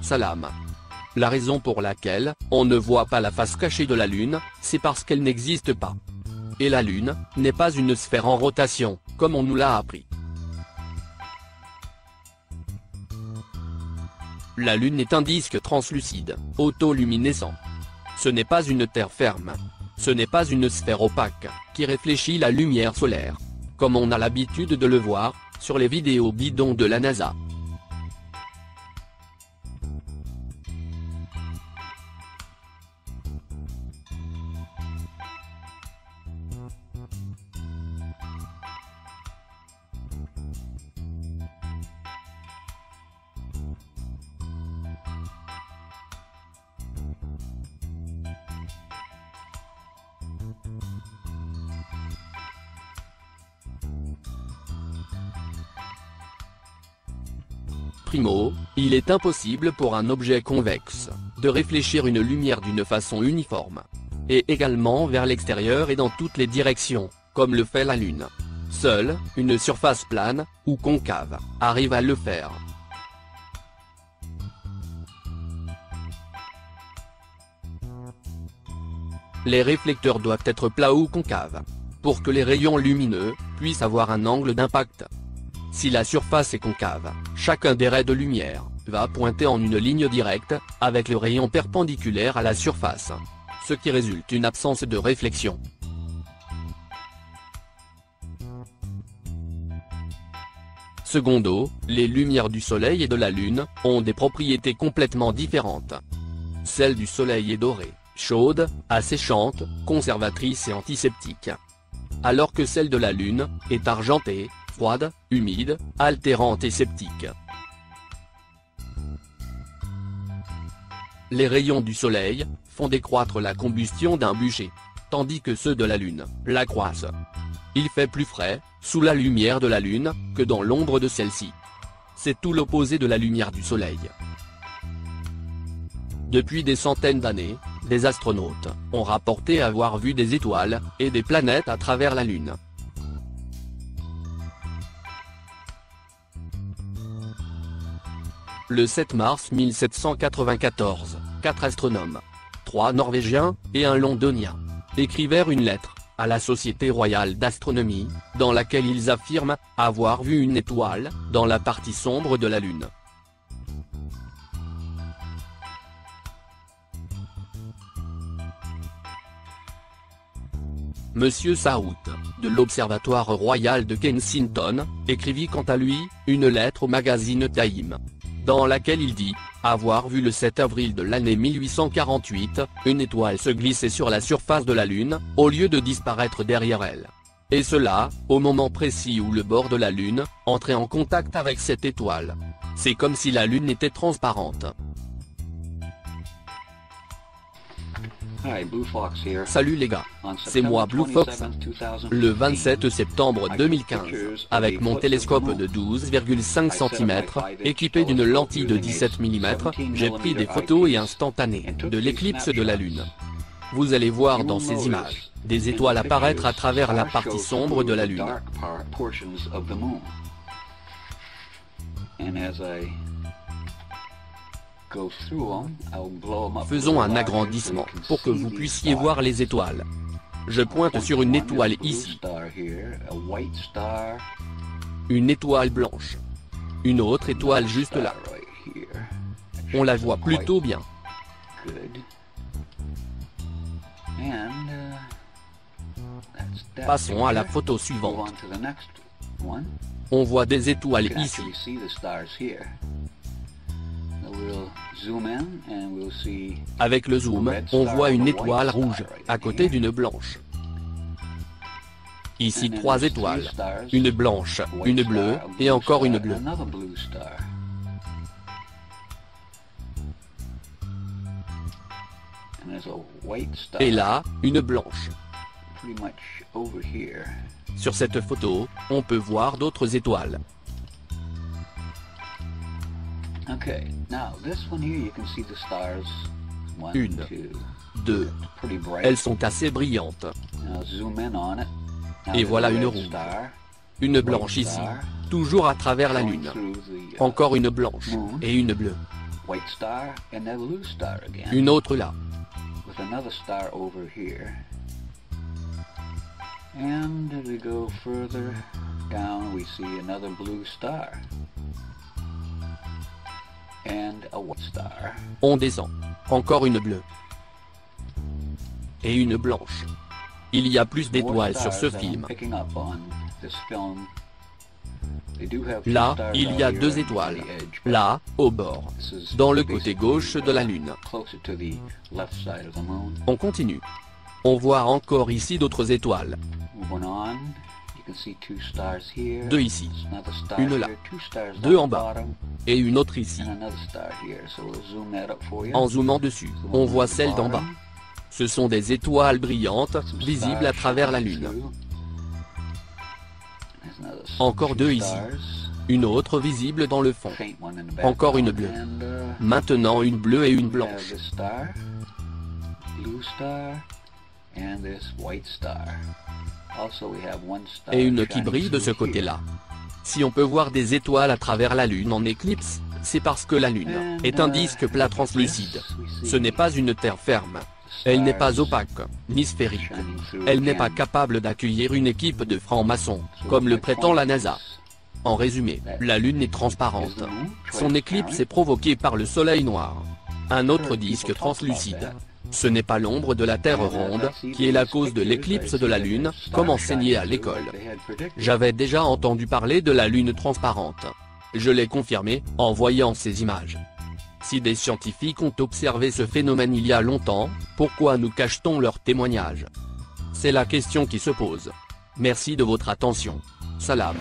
Salam. La raison pour laquelle on ne voit pas la face cachée de la Lune, c'est parce qu'elle n'existe pas. Et la Lune n'est pas une sphère en rotation, comme on nous l'a appris. La Lune est un disque translucide, autoluminescent. Ce n'est pas une terre ferme. Ce n'est pas une sphère opaque, qui réfléchit la lumière solaire. Comme on a l'habitude de le voir, sur les vidéos bidons de la NASA. Primo, il est impossible pour un objet convexe de réfléchir une lumière d'une façon uniforme. Et également vers l'extérieur et dans toutes les directions, comme le fait la Lune. Seule une surface plane, ou concave, arrive à le faire. Les réflecteurs doivent être plats ou concaves, pour que les rayons lumineux puissent avoir un angle d'impact. Si la surface est concave, chacun des raies de lumière va pointer en une ligne directe, avec le rayon perpendiculaire à la surface. Ce qui résulte une absence de réflexion. Secondo, les lumières du Soleil et de la Lune ont des propriétés complètement différentes. Celle du Soleil est dorée, chaude, asséchante, conservatrice et antiseptique. Alors que celle de la Lune est argentée, froide, humide, altérante et sceptique. Les rayons du Soleil font décroître la combustion d'un bûcher, tandis que ceux de la Lune l'accroissent. Il fait plus frais, sous la lumière de la Lune, que dans l'ombre de celle-ci. C'est tout l'opposé de la lumière du Soleil. Depuis des centaines d'années, des astronautes ont rapporté avoir vu des étoiles et des planètes à travers la Lune. Le 7 mars 1794, 4 astronomes, 3 Norvégiens et un Londonien, écrivèrent une lettre à la Société royale d'astronomie, dans laquelle ils affirment avoir vu une étoile dans la partie sombre de la Lune. Monsieur Saout, de l'Observatoire royal de Kensington, écrivit quant à lui une lettre au magazine Time, dans laquelle il dit avoir vu le 7 avril de l'année 1848, une étoile se glisser sur la surface de la Lune, au lieu de disparaître derrière elle. Et cela, au moment précis où le bord de la Lune entrait en contact avec cette étoile. C'est comme si la Lune était transparente. Salut les gars, c'est moi Blue Fox. Le 27 septembre 2015, avec mon télescope de 12,5 cm, équipé d'une lentille de 17 mm, j'ai pris des photos et instantanées de l'éclipse de la Lune. Vous allez voir dans ces images, des étoiles apparaître à travers la partie sombre de la Lune. Faisons un agrandissement pour que vous puissiez voir les étoiles. Je pointe sur une étoile ici. Une étoile blanche. Une autre étoile juste là. On la voit plutôt bien. Passons à la photo suivante. On voit des étoiles ici. Avec le zoom, on voit une étoile rouge, à côté d'une blanche. Ici 3 étoiles, une blanche, une bleue, et encore une bleue. Et là, une blanche. Sur cette photo, on peut voir d'autres étoiles. Une, deux, elles sont assez brillantes. Et voilà une rouge. Une blanche ici, toujours à travers la Lune. Encore une blanche, et une bleue. white star and a blue star again. Une autre là. With another star over here. And as we go further down, we see another blue star. And a white star. On descend. Encore une bleue. Et une blanche. Il y a plus d'étoiles sur ce film. Là, il y a 2 étoiles. Là, au bord. Dans le côté gauche de la Lune. On continue. On voit encore ici d'autres étoiles. 2 ici. Une là. 2 en bas. Et une autre ici. En zoomant dessus, on voit celle d'en bas. Ce sont des étoiles brillantes, visibles à travers la Lune. Encore 2 ici. Une autre visible dans le fond. Encore une bleue. Maintenant une bleue et une blanche. Et une qui brille de ce côté-là. Si on peut voir des étoiles à travers la Lune en éclipse, c'est parce que la Lune est un disque plat translucide. Ce n'est pas une terre ferme. Elle n'est pas opaque, ni sphérique. Elle n'est pas capable d'accueillir une équipe de francs-maçons, comme le prétend la NASA. En résumé, la Lune est transparente. Son éclipse est provoquée par le Soleil noir. Un autre disque translucide. Ce n'est pas l'ombre de la Terre ronde, qui est la cause de l'éclipse de la Lune, comme enseigné à l'école. J'avais déjà entendu parler de la Lune transparente. Je l'ai confirmé, en voyant ces images. Si des scientifiques ont observé ce phénomène il y a longtemps, pourquoi nous cache-t-on leurs témoignages? C'est la question qui se pose. Merci de votre attention. Salam.